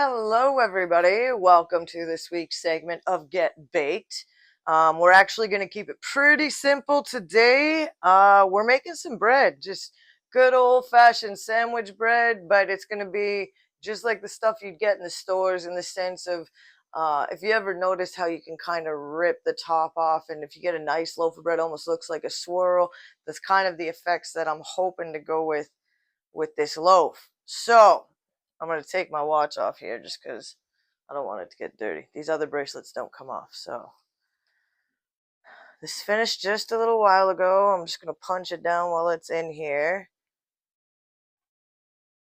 Hello, everybody. Welcome to this week's segment of Get Baked. We're actually going to keep it pretty simple today. We're making some bread, just good old-fashioned sandwich bread, but it's going to be just like the stuff you'd get in the stores in the sense of if you ever notice how you can kind of rip the top off, and if you get a nice loaf of bread, it almost looks like a swirl. That's kind of the effects that I'm hoping to go with this loaf. So I'm going to take my watch off here just because I don't want it to get dirty. These other bracelets don't come off. So this finished just a little while ago. I'm just going to punch it down while it's in here.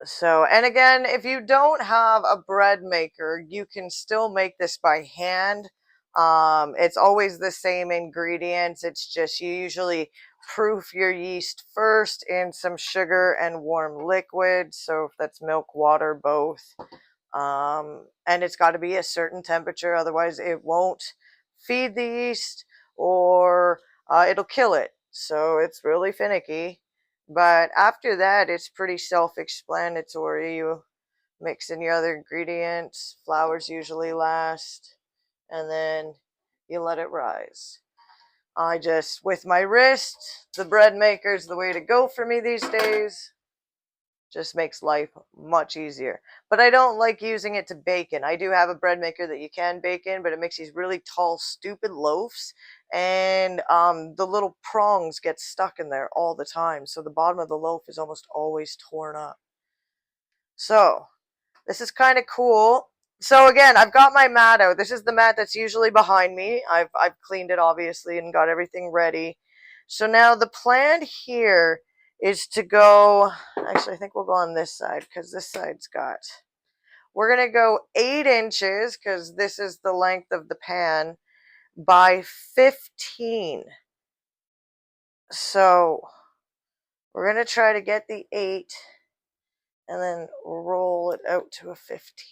So, and again, if you don't have a bread maker, you can still make this by hand. It's always the same ingredients. It's just you usually proof your yeast first in some sugar and warm liquid. So if that's milk, water, both. And it's got to be a certain temperature, otherwise it won't feed the yeast or it'll kill it. So it's really finicky. But after that, it's pretty self-explanatory. You mix in your other ingredients, flour's usually last, and then you let it rise. I just, with my wrist, the bread maker's the way to go for me these days. Just makes life much easier. But I don't like using it to bake in. I do have a bread maker that you can bake in, but it makes these really tall, stupid loaves, and the little prongs get stuck in there all the time. So the bottom of the loaf is almost always torn up. So this is kind of cool. So again, I've got my mat out. This is the mat that's usually behind me. I've cleaned it obviously and got everything ready. So now the plan here is to go, actually I think we'll go on this side because this side's got, we're going to go 8 inches because this is the length of the pan by 15. So we're going to try to get the 8 and then roll it out to a 15.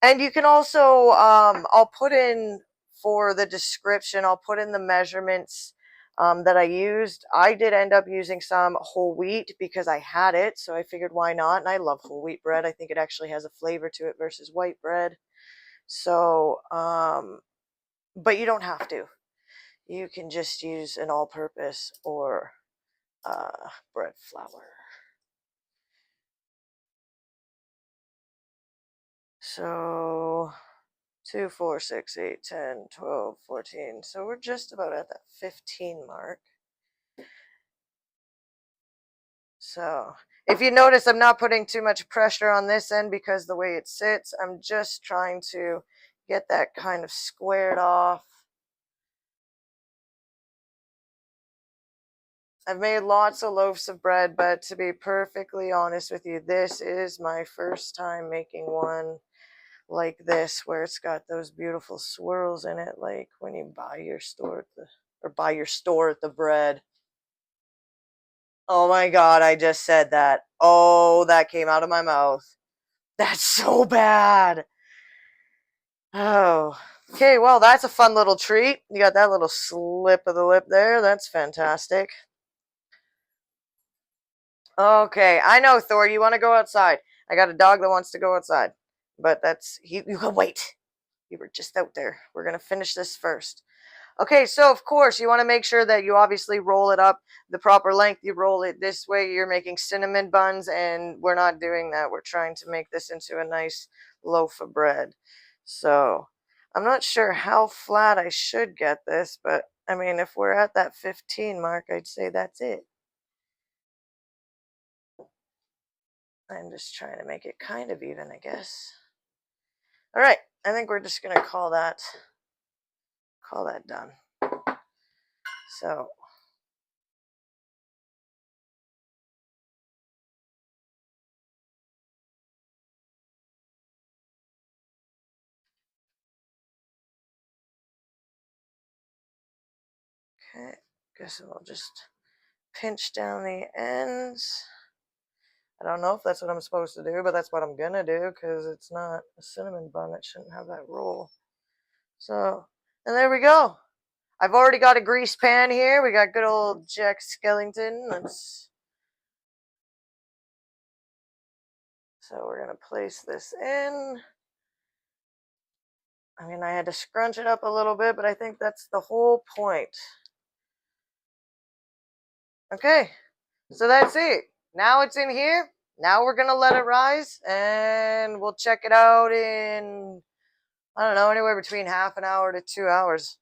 And you can also, I'll put in for the description, I'll put in the measurements that I used. I did end up using some whole wheat because I had it, so I figured why not. And I love whole wheat bread. I think it actually has a flavor to it versus white bread. So, but you don't have to. You can just use an all-purpose or bread flour. So 2, 4, 6, 8, 10, 12, 14. So we're just about at that 15 mark. So if you notice, I'm not putting too much pressure on this end because the way it sits, I'm just trying to get that kind of squared off. I've made lots of loaves of bread, but to be perfectly honest with you, this is my first time making one like this, where it's got those beautiful swirls in it, like when you buy your store at the bread. Oh my God, I just said that. Oh, that came out of my mouth. That's so bad. Oh, okay, well, that's a fun little treat. You got that little slip of the lip there. That's fantastic. Okay, I know, Thor, you want to go outside. I got a dog that wants to go outside. But you can wait. You were just out there. We're going to finish this first. Okay, so of course, you want to make sure that you obviously roll it up the proper length. You roll it this way. You're making cinnamon buns, and we're not doing that. We're trying to make this into a nice loaf of bread. So I'm not sure how flat I should get this, but I mean, if we're at that 15 mark, I'd say that's it. I'm just trying to make it kind of even, I guess. All right, I think we're just going to call that done. So okay, guess we'll just pinch down the ends. I don't know if that's what I'm supposed to do, but that's what I'm gonna do because it's not a cinnamon bun. It shouldn't have that roll. So, and there we go. I've already got a grease pan here. We got good old Jack Skellington. So we're going to place this in. I mean, I had to scrunch it up a little bit, but I think that's the whole point. Okay, so that's it. Now it's in here. Now we're going to let it rise, and we'll check it out in, I don't know, anywhere between half an hour to 2 hours.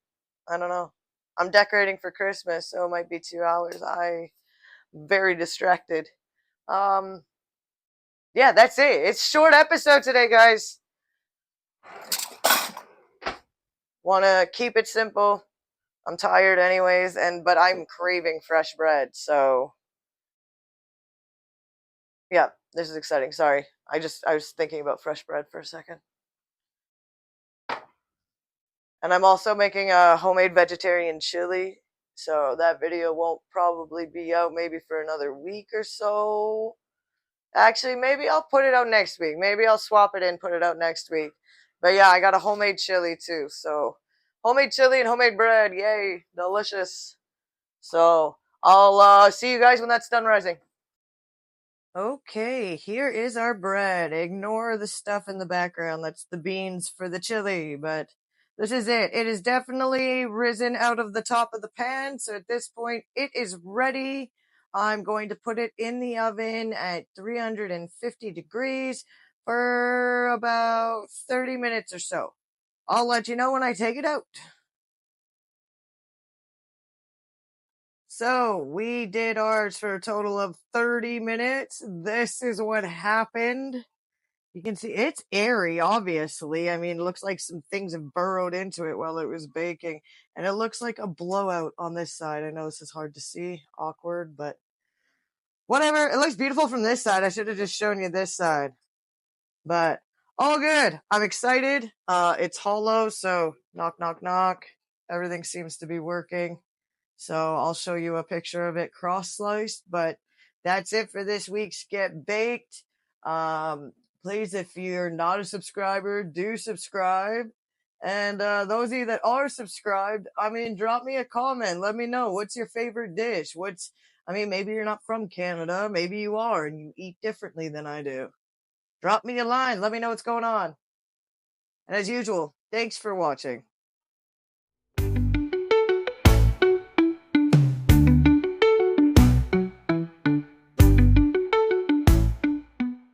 I don't know. I'm decorating for Christmas, so it might be 2 hours. I'm very distracted. Yeah, that's it. It's a short episode today, guys. Want to keep it simple. I'm tired anyways, but I'm craving fresh bread, so yeah, this is exciting. Sorry. I was thinking about fresh bread for a second. And I'm also making a homemade vegetarian chili, so that video won't probably be out maybe for another week or so. Actually, maybe I'll put it out next week. Maybe I'll swap it in, put it out next week. But yeah, I got a homemade chili too. So homemade chili and homemade bread. Yay. Delicious. So I'll see you guys when that's done rising. Okay, here is our bread. Ignore the stuff in the background. That's the beans for the chili, but this is it. It is definitely risen out of the top of the pan. So at this point, it is ready. I'm going to put it in the oven at 350 degrees for about 30 minutes or so. I'll let you know when I take it out. So we did ours for a total of 30 minutes. This is what happened. You can see it's airy, obviously. I mean, it looks like some things have burrowed into it while it was baking. And it looks like a blowout on this side. I know this is hard to see, awkward, but whatever. It looks beautiful from this side. I should have just shown you this side. But all good. I'm excited. It's hollow, so knock, knock, knock. Everything seems to be working. So I'll show you a picture of it cross-sliced, but that's it for this week's Get Baked. Please, if you're not a subscriber, do subscribe. And those of you that are subscribed, I mean, drop me a comment. Let me know, what's your favorite dish? Maybe you're not from Canada. Maybe you are and you eat differently than I do. Drop me a line. Let me know what's going on. And as usual, thanks for watching.